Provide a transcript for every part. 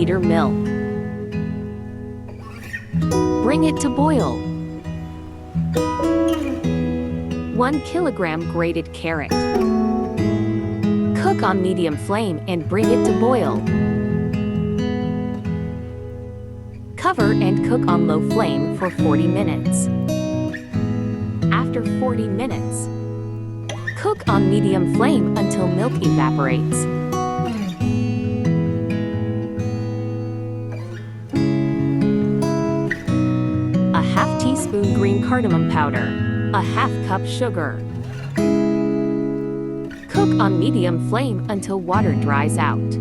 liter milk. Bring it to boil. 1 kilogram grated carrot. Cook on medium flame and bring it to boil. Cover and cook on low flame for 40 minutes. After 40 minutes, cook on medium flame until milk evaporates. A half teaspoon green cardamom powder. A half cup sugar. Cook on medium flame until water dries out.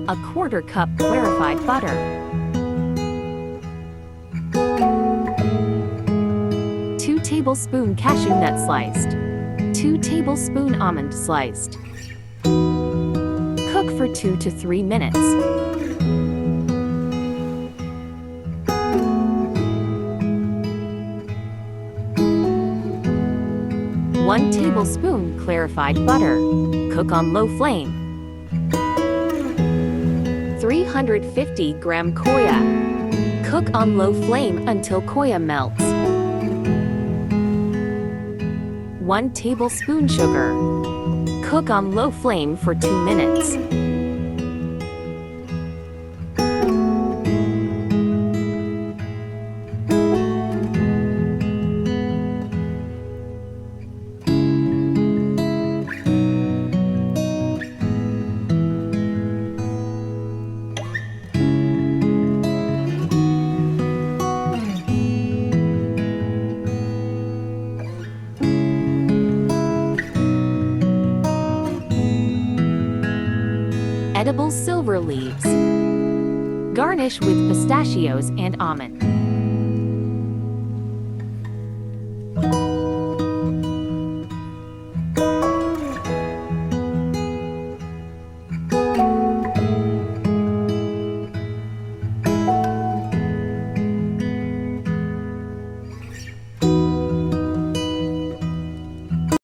A quarter cup clarified butter. 2 tablespoon cashew nut sliced. 2 tablespoon almond sliced. Cook for 2 to 3 minutes. 1 tablespoon clarified butter. Cook on low flame. 350 gram khoya. Cook on low flame until khoya melts. 1 tablespoon sugar. Cook on low flame for 2 minutes. Edible silver leaves. Garnish with pistachios and almond.